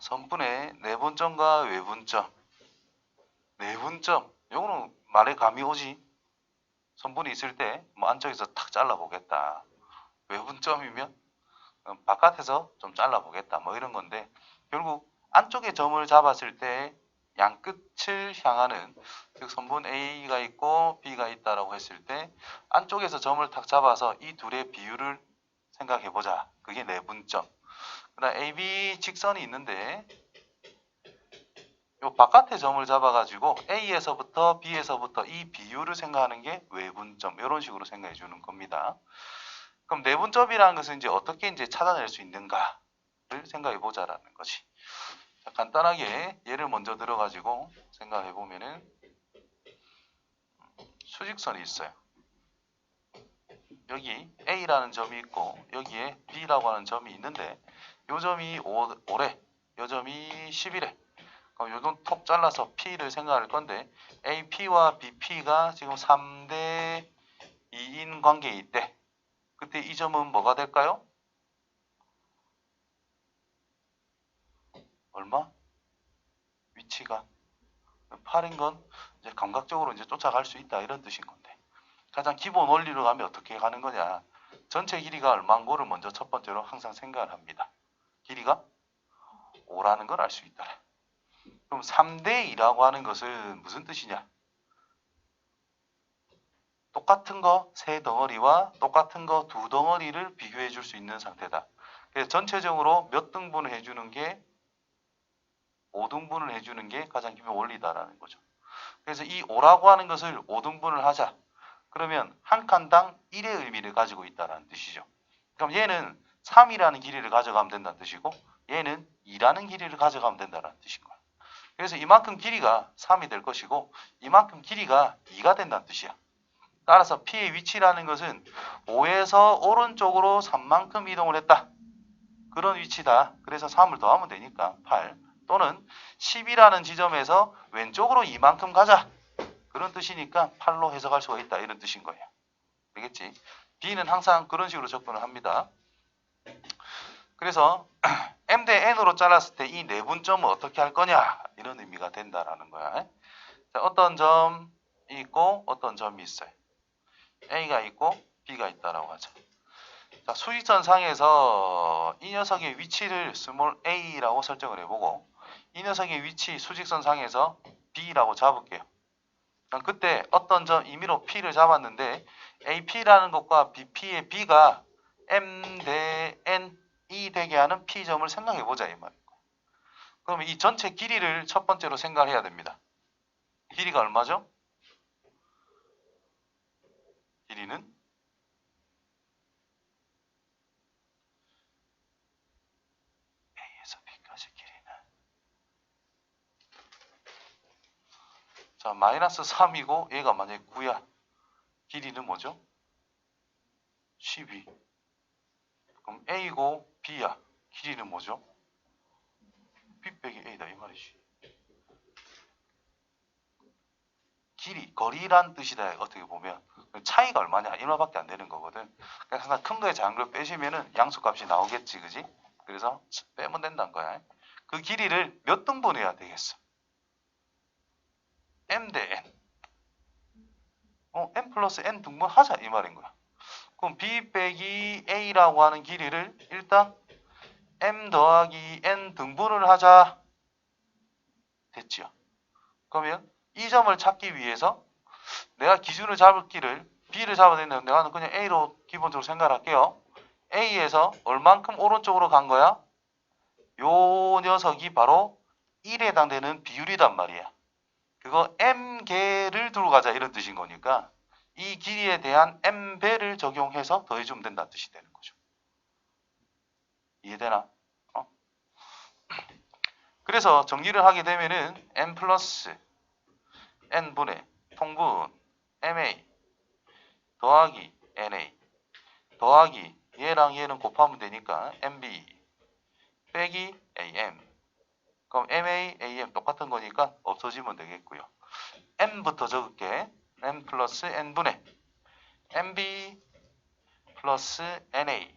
선분의 내분점과 외분점. 내분점, 요거는 말에 감이 오지. 선분이 있을 때 뭐 안쪽에서 탁 잘라보겠다. 외분점이면 바깥에서 좀 잘라보겠다. 뭐 이런 건데 결국 안쪽에 점을 잡았을 때 양끝을 향하는, 즉 선분 A가 있고 B가 있다라고 했을 때 안쪽에서 점을 탁 잡아서 이 둘의 비율을 생각해 보자. 그게 내분점. 그다음 AB 직선이 있는데 요 바깥에 점을 잡아가지고 A에서부터 B에서부터 이 비율을 생각하는 게 외분점. 이런 식으로 생각해 주는 겁니다. 그럼 내분점이라는 것은 이제 어떻게 이제 찾아낼 수 있는가를 생각해 보자라는 것이. 자, 간단하게 예를 먼저 들어가지고 생각해 보면은 수직선이 있어요. 여기 A라는 점이 있고 여기에 B라고 하는 점이 있는데 요 점이 5래, 요 점이 11래. 그럼 요건 톡 잘라서 P를 생각할 건데 AP와 BP가 지금 3대 2인 관계에 있대. 그때 이 점은 뭐가 될까요? 얼마? 위치가 8인 건 이제 감각적으로 이제 쫓아갈 수 있다 이런 뜻인 건데 가장 기본 원리로 가면 어떻게 가는 거냐? 전체 길이가 얼마인 거를 먼저 첫 번째로 항상 생각을 합니다. 길이가 5라는 걸 알 수 있다. 그럼 3대 2라고 하는 것은 무슨 뜻이냐? 똑같은 거 세 덩어리와 똑같은 거 두 덩어리를 비교해 줄 수 있는 상태다. 그래서 전체적으로 몇 등분을 해주는 게 5등분을 해주는 게 가장 기본 원리다라는 거죠. 그래서 이 5라고 하는 것을 5등분을 하자. 그러면 한 칸당 1의 의미를 가지고 있다는 뜻이죠. 그럼 얘는 3이라는 길이를 가져가면 된다는 뜻이고 얘는 2라는 길이를 가져가면 된다는 뜻인 거야. 그래서 이만큼 길이가 3이 될 것이고 이만큼 길이가 2가 된다는 뜻이야. 따라서 P의 위치라는 것은 5에서 오른쪽으로 3만큼 이동을 했다. 그런 위치다. 그래서 3을 더하면 되니까 8. 또는 10이라는 지점에서 왼쪽으로 이만큼 가자. 그런 뜻이니까 8로 해석할 수가 있다. 이런 뜻인 거예요. 알겠지? B는 항상 그런 식으로 접근을 합니다. 그래서 M 대 N으로 잘랐을 때 이 내분점은 어떻게 할 거냐? 이런 의미가 된다라는 거야. 자, 어떤 점이 있고 어떤 점이 있어요. A가 있고 B가 있다라고 하죠. 자, 수직선 상에서 이 녀석의 위치를 스몰 a라고 설정을 해보고 이 녀석의 위치 수직선 상에서 B라고 잡을게요. 그럼 그때 어떤 점 임의로 P를 잡았는데 AP라는 것과 BP의 B가 M 대 N이 되게 하는 P점을 생각해보자 이 말이에요. 그러면 이 전체 길이를 첫 번째로 생각해야 됩니다. 길이가 얼마죠? 길이는 A에서 B까지 길이는 자 마이너스 3이고 얘가 만약에 9야. 길이는 뭐죠? 12. 그럼 A고 B야. 길이는 뭐죠? B 빼기 A다 이 말이지. 길이, 거리란 뜻이다. 어떻게 보면 차이가 얼마냐 이 말밖에 안 되는 거거든. 그래서 항상 큰 거에 작은 걸 빼시면은 양수값이 나오겠지, 그지? 그래서 빼면 된다는 거야. 그 길이를 몇 등분해야 되겠어? M 대 N. M 플러스 N 등분하자 이 말인 거야. 그럼 B 빼기 A라고 하는 길이를 일단 M 더하기 N 등분을 하자. 됐지요? 그러면 이 점을 찾기 위해서 내가 기준을 잡을 길을 B를 잡아야 되는데 내가 그냥 A로 기본적으로 생각할게요. A에서 얼만큼 오른쪽으로 간 거야? 요 녀석이 바로 1에 해당되는 비율이단 말이야. 그거 M개를 두고 가자 이런 뜻인 거니까 이 길이에 대한 M배를 적용해서 더해주면 된다는 뜻이 되는 거죠. 이해되나? 그래서 정리를 하게 되면은 M 플러스 N분의 통분 MA 더하기 NA 더하기 얘랑 얘는 곱하면 되니까 MB 빼기 AM. 그럼 MA, AM 똑같은 거니까 없어지면 되겠고요. M부터 적을게. M 플러스 N분의 MB 플러스 NA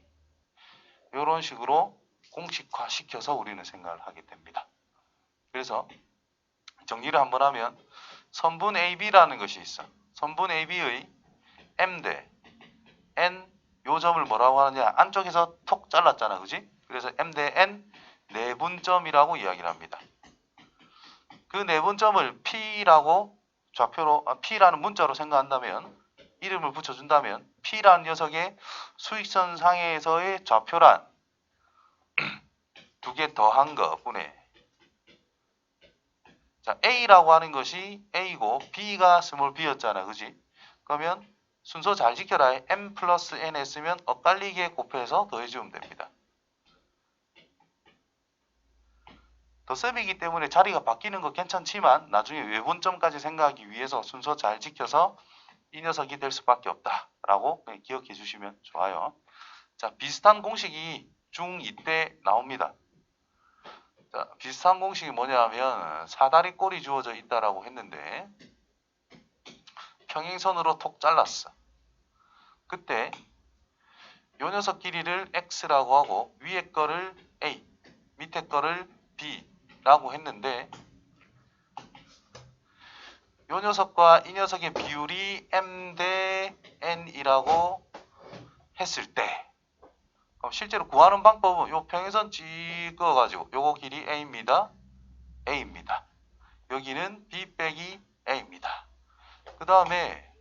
이런 식으로 공식화 시켜서 우리는 생각을 하게 됩니다. 그래서 정리를 한번 하면 선분 AB라는 것이 있어. 선분 AB의 M 대 N 요 점을 뭐라고 하느냐, 안쪽에서 톡 잘랐잖아, 그지? 그래서 M 대 N 내분점이라고 이야기를 합니다. 그 내분점을 P라고 좌표로 P라는 문자로 생각한다면, 이름을 붙여준다면 P라는 녀석의 수익선 상에서의 좌표란 두 개 더한 것분의, 자, A라고 하는 것이 A고 B가 스몰 b였잖아, 그지? 그러면 순서 잘 지켜라. M 플러스 N 했으면 엇갈리게 곱해서 더해주면 됩니다. 덧셈이기 때문에 자리가 바뀌는 거 괜찮지만 나중에 외분점까지 생각하기 위해서 순서 잘 지켜서 이 녀석이 될 수밖에 없다라고 기억해 주시면 좋아요. 자, 비슷한 공식이 중2 때 나옵니다. 자, 비슷한 공식이 뭐냐면 사다리 꼴이 주어져 있다라고 했는데 평행선으로 톡 잘랐어. 그때 요 녀석 길이를 x라고 하고 위에 거를 a, 밑에 거를 b라고 했는데 요 녀석과 이 녀석의 비율이 m 대 n이라고 했을 때, 그럼 실제로 구하는 방법은 요 평행선 찍어가지고 요거 길이 a입니다. a입니다. 여기는 b 빼기 a입니다. 그 다음에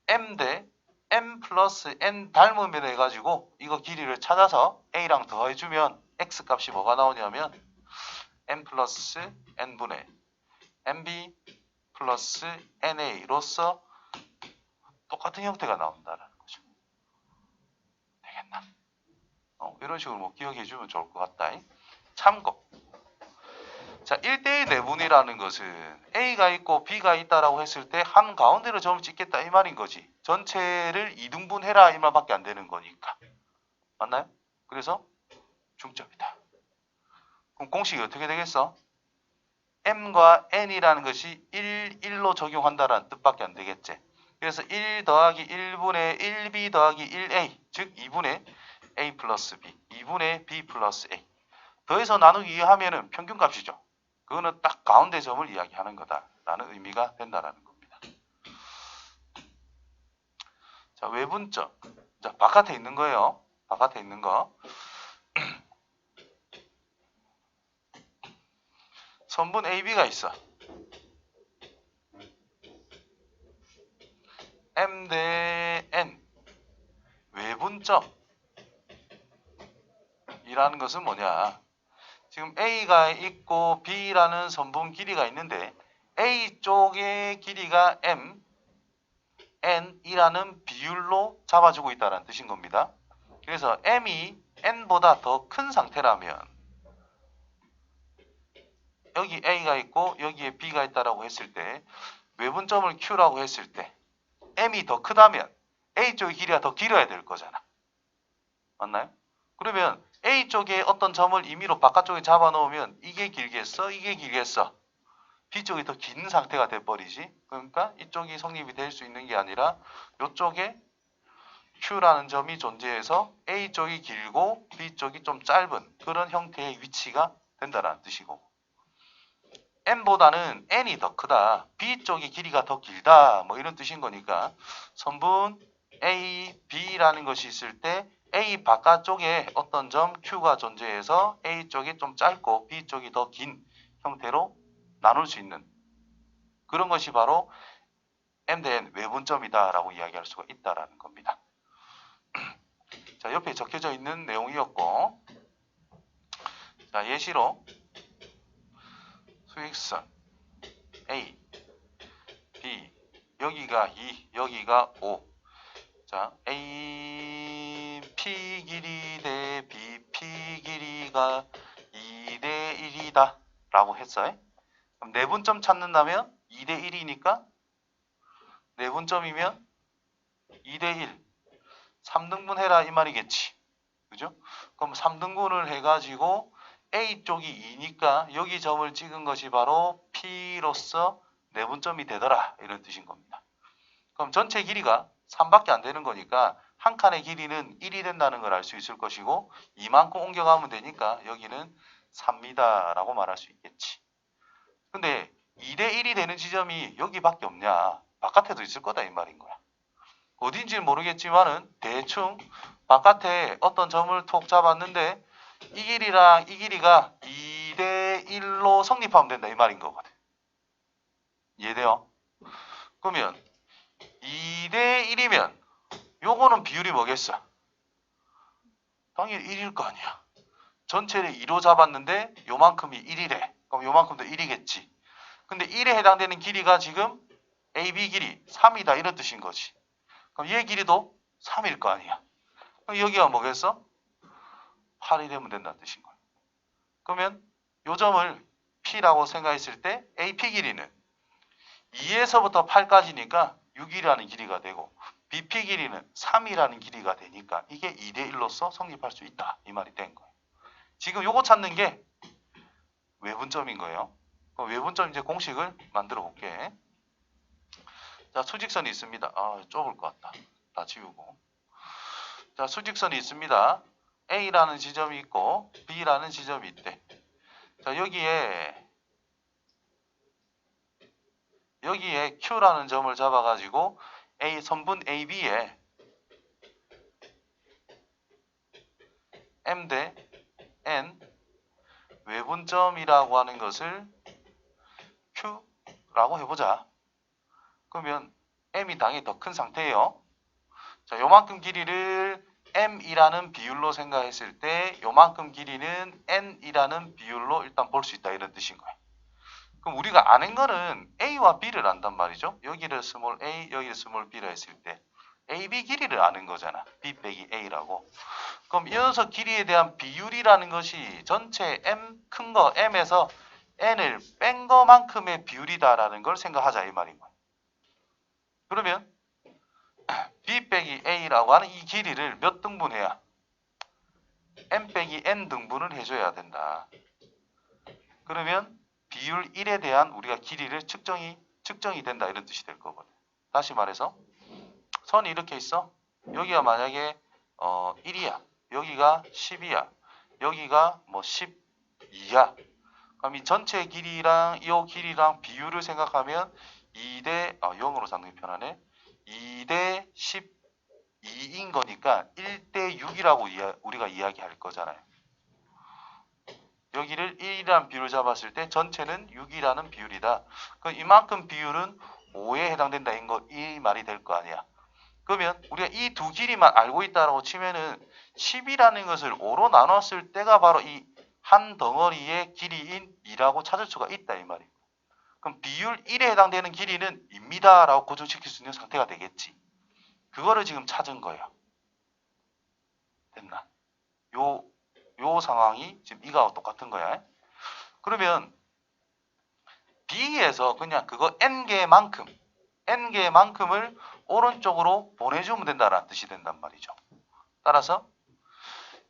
m 대 m 플러스 n 닮으면 해가지고 이거 길이를 찾아서 a랑 더해주면 x 값이 뭐가 나오냐면 m 플러스 n분의 mb 플러스 na로서 똑같은 형태가 나온다는 거죠. 되겠나? 이런 식으로 뭐 기억해주면 좋을 것 같다. 참고. 자, 1대1 내분이라는 것은 A가 있고 B가 있다라고 했을 때 한 가운데로 점을 찍겠다 이 말인 거지. 전체를 2등분 해라 이 말밖에 안 되는 거니까. 맞나요? 그래서 중점이다. 그럼 공식이 어떻게 되겠어? M과 N이라는 것이 1, 1로 적용한다라는 뜻밖에 안 되겠지. 그래서 1 더하기 1분의 1B 더하기 1A, 즉 2분의 A 플러스 B, 2분의 B 플러스 A. 더해서 나누기 하면은 평균값이죠. 그거는 딱 가운데 점을 이야기하는 거다라는 의미가 된다라는 겁니다. 자, 외분점. 자, 바깥에 있는 거예요. 바깥에 있는 거. 선분 AB가 있어. M 대 N 외분점 이라는 것은 뭐냐? 지금 A가 있고 B라는 선분 길이가 있는데 A 쪽의 길이가 M, N이라는 비율로 잡아주고 있다는 뜻인 겁니다. 그래서 M이 N보다 더 큰 상태라면 여기 A가 있고 여기에 B가 있다라고 했을 때 외분점을 Q라고 했을 때 M이 더 크다면 A 쪽의 길이가 더 길어야 될 거잖아. 맞나요? 그러면 A 쪽에 어떤 점을 임의로 바깥쪽에 잡아놓으면 이게 길겠어? 이게 길겠어? B 쪽이 더 긴 상태가 돼버리지. 그러니까 이쪽이 성립이 될 수 있는 게 아니라 이쪽에 Q라는 점이 존재해서 A 쪽이 길고 B 쪽이 좀 짧은 그런 형태의 위치가 된다는 뜻이고, M보다는 N이 더 크다, B 쪽이 길이가 더 길다 뭐 이런 뜻인 거니까 선분 A, B라는 것이 있을 때 A 바깥쪽에 어떤 점 Q가 존재해서 A 쪽이 좀 짧고 B 쪽이 더 긴 형태로 나눌 수 있는 그런 것이 바로 M 대 N 외분점이다 라고 이야기할 수가 있다라는 겁니다. 자, 옆에 적혀져 있는 내용이었고, 자, 예시로 수익선 A, B, 여기가 2, 여기가 5. 자, A, P 길이 대 B, P 길이가 2 대 1이다 라고 했어요. 그럼 내분점 찾는다면 2 대 1이니까 내분점이면 2 대 1. 3등분 해라 이 말이겠지. 그죠? 그럼 3등분을 해가지고 A 쪽이 2니까 여기 점을 찍은 것이 바로 P로서 내분점이 되더라 이런 뜻인 겁니다. 그럼 전체 길이가 3밖에 안 되는 거니까 한 칸의 길이는 1이 된다는 걸 알 수 있을 것이고 이만큼 옮겨가면 되니까 여기는 3미터라고 말할 수 있겠지. 근데 2대 1이 되는 지점이 여기밖에 없냐? 바깥에도 있을 거다 이 말인 거야. 어딘지는 모르겠지만은 대충 바깥에 어떤 점을 톡 잡았는데 이 길이랑 이 길이가 2대 1로 성립하면 된다 이 말인 거거든. 이해돼요? 그러면 2대 1이면 요거는 비율이 뭐겠어? 당연히 1일 거 아니야. 전체를 2로 잡았는데 요만큼이 1이래. 그럼 요만큼도 1이겠지. 근데 1에 해당되는 길이가 지금 AB 길이 3이다 이런 뜻인 거지. 그럼 얘 길이도 3일 거 아니야. 그럼 여기가 뭐겠어? 8이 되면 된다는 뜻인 거야. 그러면 요 점을 P라고 생각했을 때 AP 길이는 2에서부터 8까지니까 6이라는 길이가 되고 BP 길이는 3이라는 길이가 되니까 이게 2대 1로서 성립할 수 있다. 이 말이 된 거예요. 지금 요거 찾는 게 외분점인 거예요. 외분점 이제 공식을 만들어 볼게. 자, 수직선이 있습니다. 아, 좁을 것 같다. 다 지우고. 자, 수직선이 있습니다. A라는 지점이 있고 B라는 지점이 있대. 자, 여기에 Q라는 점을 잡아가지고 선분 AB에 M 대 N 외분점이라고 하는 것을 Q라고 해보자. 그러면 M이 당연히 더 큰 상태예요. 자, 요만큼 길이를 M이라는 비율로 생각했을 때 요만큼 길이는 N이라는 비율로 일단 볼 수 있다 이런 뜻인 거예요. 그럼 우리가 아는 거는 A와 B를 안단 말이죠. 여기를 스몰 a, 여기를 스몰 b라 했을 때 AB 길이를 아는 거잖아. B 빼기 A라고. 그럼 이 녀석 길이에 대한 비율이라는 것이 전체 M 큰 거 M에서 N을 뺀 거만큼의 비율이다라는 걸 생각하자 이 말인 거야. 그러면 B 빼기 A라고 하는 이 길이를 몇 등분해야? M 빼기 N 등분을 해줘야 된다. 그러면 비율 1에 대한 우리가 길이를 측정이 된다 이런 뜻이 될 거거든. 다시 말해서 선이 이렇게 있어. 여기가 만약에 1이야. 여기가 10이야. 여기가 뭐 12야. 그럼 이 전체 길이랑 이 길이랑 비율을 생각하면 2대 0으로 잡는 게 편하네. 2대 12인 거니까 1대 6이라고 우리가 이야기할 거잖아요. 여기를 1이라는 비율을 잡았을 때 전체는 6이라는 비율이다. 그럼 이만큼 비율은 5에 해당된다. 이 말이 될 거 아니야. 그러면 우리가 이 두 길이만 알고 있다라고 치면은 10이라는 것을 5로 나눴을 때가 바로 이 한 덩어리의 길이인 2라고 찾을 수가 있다 이 말이에요. 그럼 비율 1에 해당되는 길이는 2미터라고 고정시킬 수 있는 상태가 되겠지. 그거를 지금 찾은 거예요. 됐나? 요 상황이 지금 이거하고 똑같은 거야. 그러면 B에서 그냥 그거 N개만큼을 오른쪽으로 보내주면 된다는 뜻이 된단 말이죠. 따라서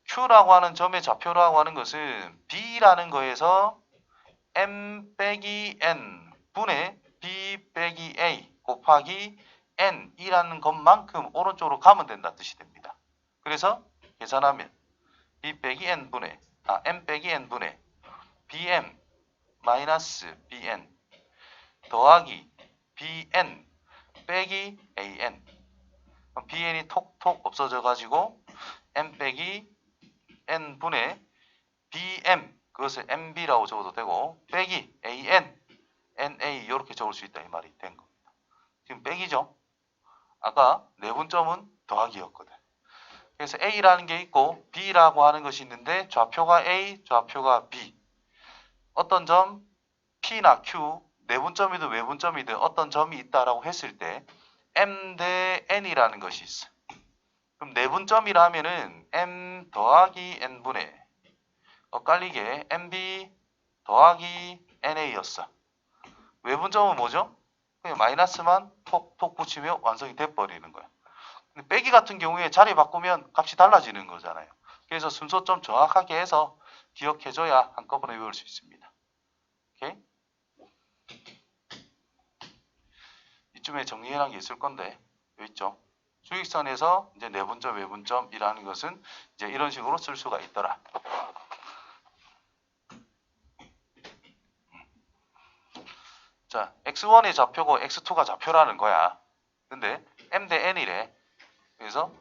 Q라고 하는 점의 좌표라고 하는 것은 B라는 거에서 M 빼기 N 분의 B 빼기 A 곱하기 N이라는 것만큼 오른쪽으로 가면 된다는 뜻이 됩니다. 그래서 계산하면 B 빼기 N 분의 M 빼기 N 분의 BM 마이너스 BN 더하기 BN 빼기 AN BN이 톡톡 없어져 가지고 M 빼기 N분의 BM 그것을 MB라고 적어도 되고 빼기 AN NA 이렇게 적을 수 있다 이 말이 된 겁니다. 지금 빼기죠. 아까 내분점은 더하기였거든. 그래서 A라는 게 있고 B라고 하는 것이 있는데 좌표가 A, 좌표가 B. 어떤 점 P나 Q, 내분점이든 외분점이든 어떤 점이 있다라고 했을 때 M 대 N이라는 것이 있어. 그럼 내분점이라면은 M 더하기 N분의 엇갈리게 MB 더하기 NA였어. 외분점은 뭐죠? 그냥 마이너스만 톡톡 붙이면 완성이 돼버리는 거야. 근데 빼기 같은 경우에 자리 바꾸면 값이 달라지는 거잖아요. 그래서 순서 좀 정확하게 해서 기억해줘야 한꺼번에 외울 수 있습니다. 오케이? 이쯤에 정리해놓은 게 있을 건데 여기 있죠? 수익선에서 이제 내분점, 외분점이라는 것은 이제 이런 식으로 쓸 수가 있더라. 자, x1이 좌표고 x2가 좌표라는 거야. 근데 m 대 n이래. 그래서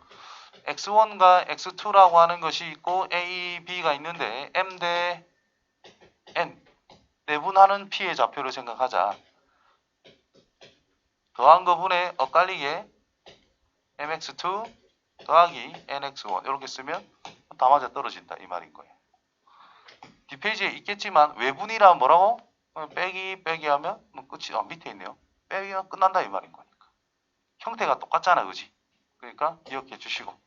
x1과 x2라고 하는 것이 있고 a, b가 있는데 m 대 n 내분하는 p의 좌표를 생각하자. 더한 거분에 엇갈리게 mx2 더하기 nx1 이렇게 쓰면 다 맞아 떨어진다 이 말인 거예요. 뒷페이지에 있겠지만 외분이란 뭐라고? 빼기 하면 뭐 끝이 밑에 있네요. 빼기가 끝난다 이 말인 거니까. 형태가 똑같잖아 그지? 그러니까 기억해 주시고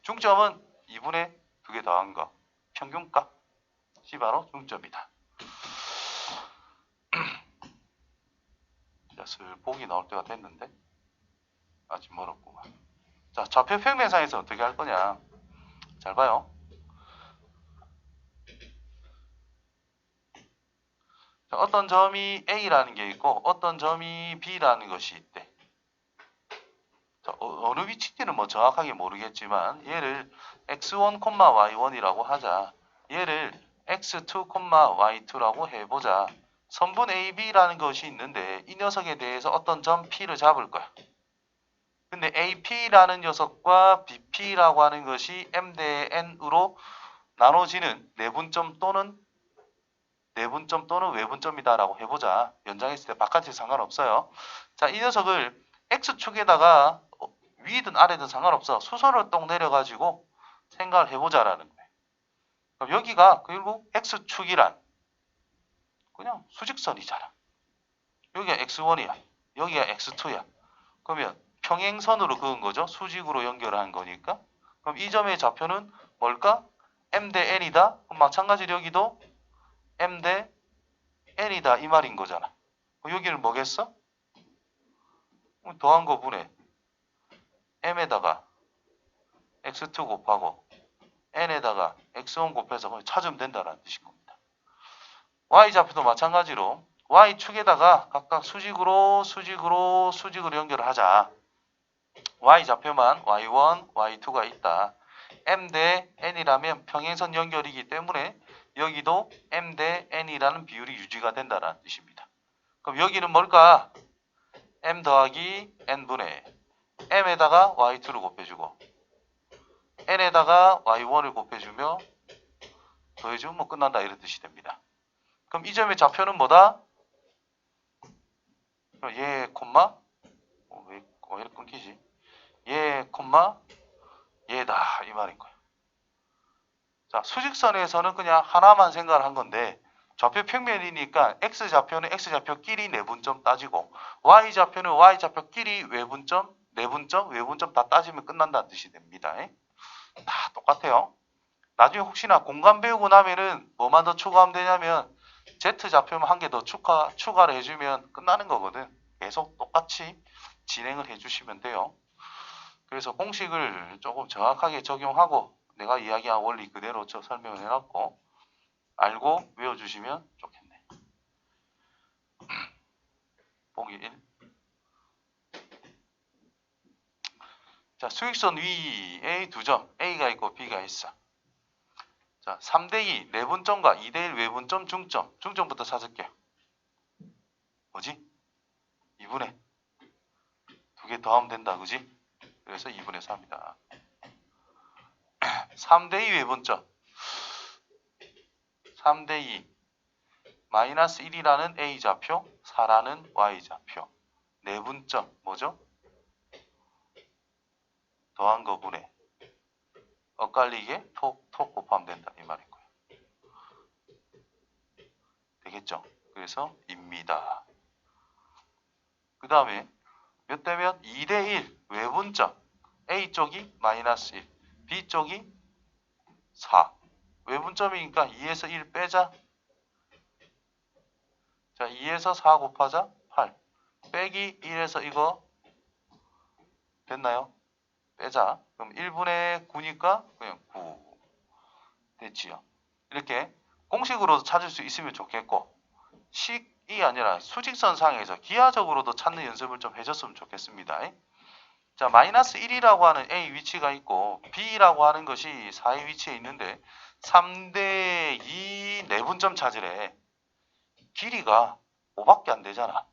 중점은 2분의 2개 더한 거 평균값이 바로 중점이다. 자, 슬 복이 나올 때가 됐는데 아직 멀었구만. 자, 좌표 평면상에서 어떻게 할 거냐? 잘 봐요. 자, 어떤 점이 A라는 게 있고 어떤 점이 B라는 것이 있대. 자, 어느 위치인지는 뭐 정확하게 모르겠지만 얘를 x1, y1이라고 하자. 얘를 x2, y2라고 해보자. 선분 AB라는 것이 있는데 이 녀석에 대해서 어떤 점 P를 잡을 거야. 근데 AP라는 녀석과 BP라고 하는 것이 M 대 N으로 나눠지는 내분점 또는 외분점이다라고 해보자. 연장했을 때 바깥이 상관없어요. 자, 이 녀석을 X축에다가 위든 아래든 상관없어. 수선을 똥 내려가지고 생각을 해보자라는 거예요. 그럼 여기가 결국 X축이란 그냥 수직선이잖아. 여기가 X1이야. 여기가 X2야. 그러면 평행선으로 그은 거죠. 수직으로 연결한 거니까. 그럼 이 점의 좌표는 뭘까? M 대 N이다. 그럼 마찬가지로 여기도 M 대 N이다. 이 말인 거잖아. 여기는 뭐겠어? 더한 거 분해. M에다가 X2 곱하고 N에다가 X1 곱해서 찾으면 된다는 뜻인 겁니다. Y좌표도 마찬가지로 Y축에다가 각각 수직으로 연결을 하자. Y좌표만 Y1, Y2가 있다. M 대 N이라면 평행선 연결이기 때문에 여기도 M 대 N이라는 비율이 유지가 된다는 뜻입니다. 그럼 여기는 뭘까? M 더하기 N분의 M에다가 Y2를 곱해주고 N에다가 Y1을 곱해주며 더해주면 뭐 끝난다 이런 뜻이 됩니다. 그럼 이 점의 좌표는 뭐다? 얘 콤마 왜 이렇게 끊기지? 얘 콤마 얘다 이 말인 거예요. 자, 수직선에서는 그냥 하나만 생각을 한 건데 좌표 평면이니까 x좌표는 x좌표끼리 내분점 따지고 y좌표는 y좌표끼리 외분점, 내분점, 외분점 다 따지면 끝난다는 뜻이 됩니다. 다 똑같아요. 나중에 혹시나 공간 배우고 나면은 뭐만 더 추가하면 되냐면 z좌표만 한 개 더 추가를 해주면 끝나는 거거든. 계속 똑같이 진행을 해주시면 돼요. 그래서 공식을 조금 정확하게 적용하고 내가 이야기한 원리 그대로 설명을 해놨고 알고 외워주시면 좋겠네. 보기 1. 자, 수익선 위에 두 점 A가 있고 B가 있어. 자, 3대2 내분점과 2대1 외분점 중점. 중점부터 찾을게요. 뭐지? 2분의 2개 더하면 된다. 그지? 그래서 2분의 4입니다. 3대2 외분점. 3대2 마이너스 1이라는 A좌표, 4라는 Y좌표. 내분점 뭐죠? 더한 거 분해. 엇갈리게 톡 곱하면 된다. 이 말인 거예요. 되겠죠? 그래서 입니다. 그 다음에 몇 대면 2대1 외분점. A쪽이 마이너스 1, B쪽이 4. 외분점이니까 2에서 1 빼자. 자, 2에서 4 곱하자. 8. 빼기 1에서 이거 됐나요? 빼자. 그럼 1분의 9니까 그냥 9. 됐지요. 이렇게 공식으로도 찾을 수 있으면 좋겠고 식이 아니라 수직선 상에서 기하적으로도 찾는 연습을 좀 해줬으면 좋겠습니다. 자, 마이너스 1이라고 하는 A 위치가 있고 B라고 하는 것이 4의 위치에 있는데 3대 2 내분점 찾으래. 길이가 5밖에 안 되잖아.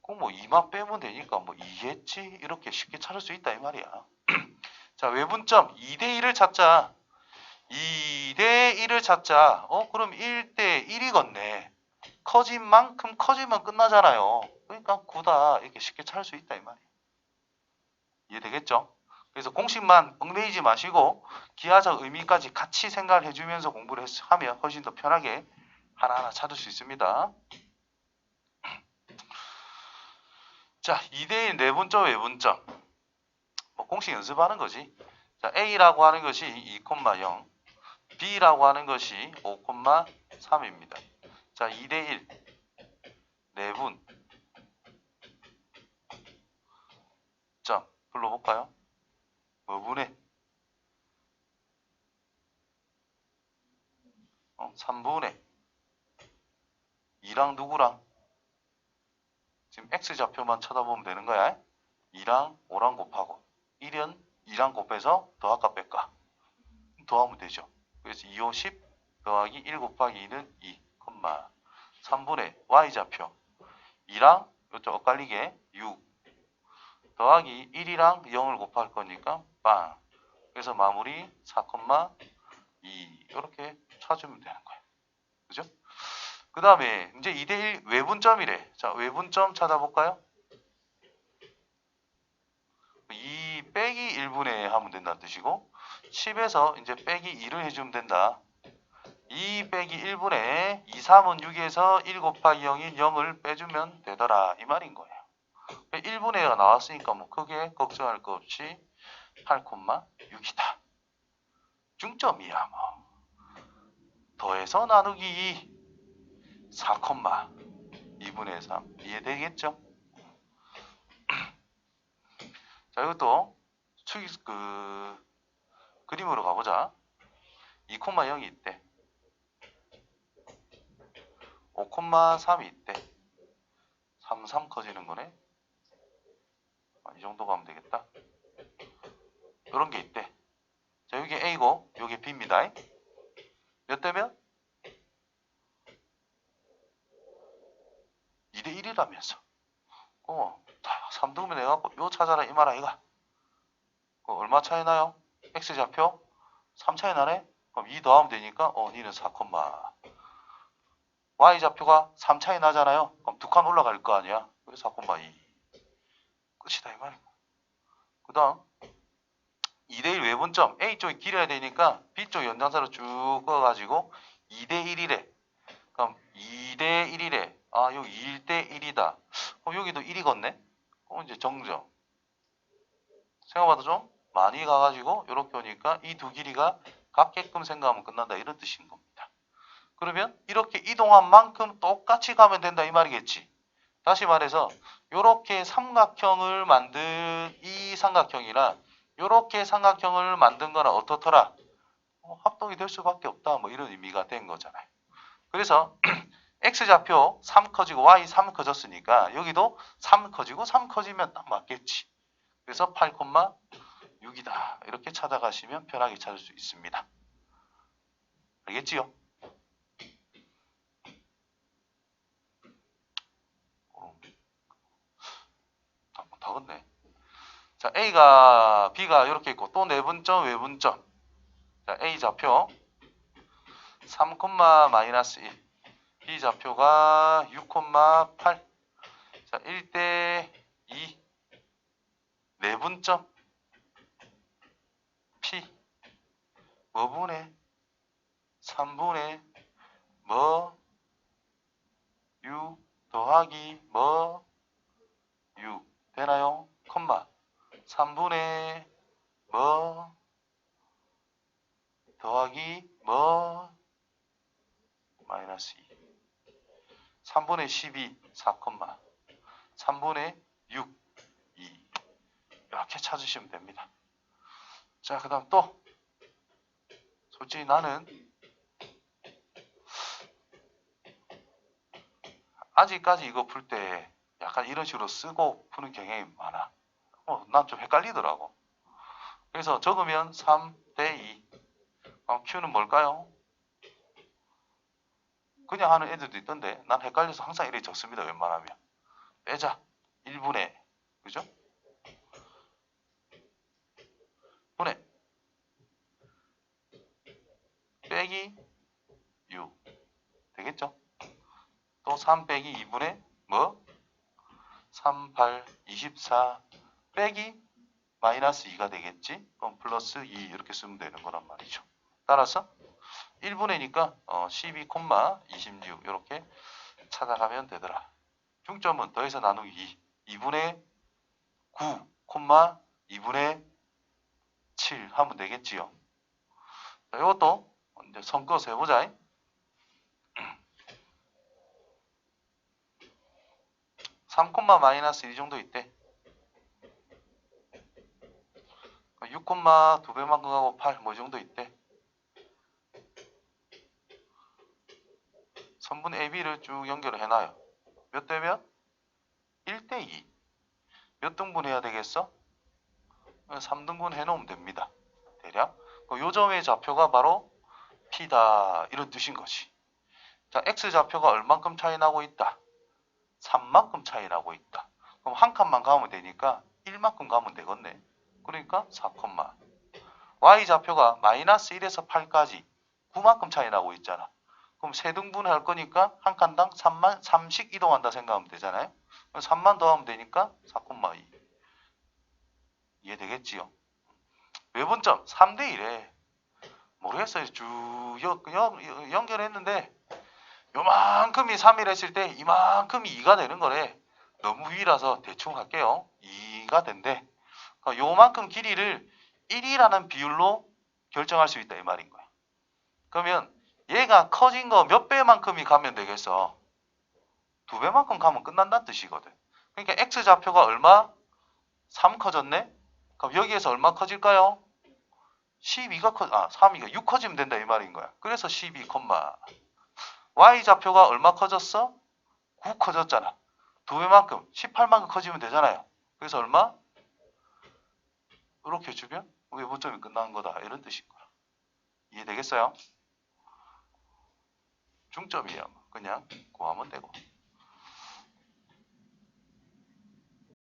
그럼 뭐 2만 빼면 되니까 뭐 2겠지? 이렇게 쉽게 찾을 수 있다 이 말이야. 자, 외분점 2대 1을 찾자. 2대 1을 찾자. 그럼 1대 1이겠네. 커진 만큼 커지면 끝나잖아요. 그러니까 9다. 이렇게 쉽게 찾을 수 있다 이 말이야. 이해되겠죠? 그래서 공식만 얽매이지 마시고 기하적 의미까지 같이 생각을 해주면서 공부를 하면 훨씬 더 편하게 하나하나 찾을 수 있습니다. 자, 2대1 내분점, 외분점. 뭐 공식 연습하는 거지. 자, A라고 하는 것이 2,0, B라고 하는 것이 5,3입니다. 자, 2대1 내분. 점 불러볼까요? 뭐분의 3분의 2랑 누구랑? 지금 X좌표만 쳐다보면 되는 거야. 2랑 5랑 곱하고 1은 2랑 곱해서 더할까 뺄까? 더하면 되죠. 그래서 2, 5, 10 더하기 1 곱하기 2는 2, 3분의 Y좌표 2랑 이쪽 엇갈리게 6 더하기 1이랑 0을 곱할 거니까 빵. 그래서 마무리 4,2 이렇게 찾으면 되는 거예요. 그죠? 그 다음에 이제 2대1 외분점이래. 자, 외분점 찾아볼까요? 2 빼기 1분의 하면 된다는 뜻이고 10에서 이제 빼기 2를 해주면 된다. 2 빼기 1분의 2, 3은 6에서 1 곱하기 0인 0을 빼주면 되더라. 이 말인 거예요. 1분의가 나왔으니까 뭐 크게 걱정할 거 없이 8,6이다. 중점이야 뭐. 더해서 나누기 2, 4,2분의 3. 이해되겠죠? 자, 이것도 그림으로 가보자. 2,0이 있대. 5,3이 있대. 3 커지는 거네. 이 정도 가면 되겠다. 이런 게 있대. 자, 여기 A고 여기 B입니다. 몇 대면? 2대 1이라면서. 3등분 해갖고 요 찾아라 이 말 아이가. 얼마 차이 나요? X좌표 3 차이 나네? 그럼 2 더하면 되니까 니는 4, Y좌표가 3 차이 나잖아요. 그럼 2칸 올라갈 거 아니야. 그래서 4,2 끝이다 이 말이고. 그 다음 2대1 외분점 A쪽이 길어야 되니까 B쪽 연장사로 쭉 그어가지고 2대1이래. 그럼 2대1이래. 아, 여기 1대1이다. 그럼 여기도 1이겠네? 그럼 이제 정정. 생각보다 좀 많이 가가지고 이렇게 오니까 이 두 길이가 같게끔 생각하면 끝난다. 이런 뜻인 겁니다. 그러면 이렇게 이동한 만큼 똑같이 가면 된다. 이 말이겠지. 다시 말해서 이렇게 삼각형을 만든 이 삼각형이랑 이렇게 삼각형을 만든 거는 어떻더라? 합동이 될 수밖에 없다. 뭐 이런 의미가 된 거잖아요. 그래서 X좌표 3 커지고 Y 3 커졌으니까 여기도 3 커지고 3 커지면 딱 맞겠지. 그래서 8,6이다. 이렇게 찾아가시면 편하게 찾을 수 있습니다. 알겠지요? 다 걷네. 자, A가 B가 이렇게 있고 또 내분점 외분점. 자, A 좌표 3, 마이너스 1. B 좌표가 6,8. 자, 1대 2 내분점 P 뭐분의 3분의 뭐 6 더하기 뭐 6 되나요? 콤마 3분의 뭐 더하기 뭐 마이너스 2 3분의 12 4, 3분의 6 2 이렇게 찾으시면 됩니다. 자, 그 다음 또 솔직히 나는 아직까지 이거 풀 때 약간 이런 식으로 쓰고 푸는 경향이 많아. 난 좀 헷갈리더라고. 그래서 적으면 3대 2. 그럼 Q는 뭘까요? 그냥 하는 애들도 있던데 난 헷갈려서 항상 이렇게 적습니다. 웬만하면. 빼자. 1분의 그죠? 분의 빼기 6 되겠죠? 또 3 빼기 2분의 뭐? 3, 8, 24 빼기 마이너스 2가 되겠지? 그럼 플러스 2 이렇게 쓰면 되는 거란 말이죠. 따라서 1분의니까 12,26 이렇게 찾아가면 되더라. 중점은 더해서 나누기 2, 2분의 9, 2분의 7 하면 되겠지요. 자, 이것도 이제 섞어서 해보자. 3, 마이너스 1 정도 있대. 6, 2배만큼 하고 8 뭐 정도 있대. 선분 AB를 쭉 연결을 해놔요. 몇 대 몇? 1대 2. 몇 등분 해야 되겠어? 3등분 해놓으면 됩니다. 대략. 요점의 좌표가 바로 P다. 이런 뜻인 것이. 자, X좌표가 얼만큼 차이 나고 있다? 3만큼 차이 나고 있다. 그럼 한 칸만 가면 되니까 1만큼 가면 되겠네. 그러니까 4, Y좌표가 마이너스 1에서 8까지 9만큼 차이 나고 있잖아. 그럼 세 등분 할 거니까 한 칸당 3씩 이동한다 생각하면 되잖아요. 3만 더하면 되니까 4,2. 이해되겠지요? 외분점 3대 1에 모르겠어요. 쭉 연결했는데 요만큼이 3이라 했을 때 이만큼이 2가 되는 거래. 너무 위라서 대충 할게요. 2가 된대. 그러니까 요만큼 길이를 1이라는 비율로 결정할 수 있다 이 말인 거야. 그러면 얘가 커진 거 몇 배만큼이 가면 되겠어? 2배만큼 가면 끝난다는 뜻이거든. 그러니까 X좌표가 얼마? 3 커졌네? 그럼 여기에서 얼마 커질까요? 3이가 6 커지면 된다 이 말인 거야. 그래서 12, Y좌표가 얼마 커졌어? 9 커졌잖아. 2배만큼 18만큼 커지면 되잖아요. 그래서 얼마? 이렇게 주면 외분점이 끝나는 거다 이런 뜻인 거야. 이해되겠어요? 중점이에요. 그냥 구하면 되고.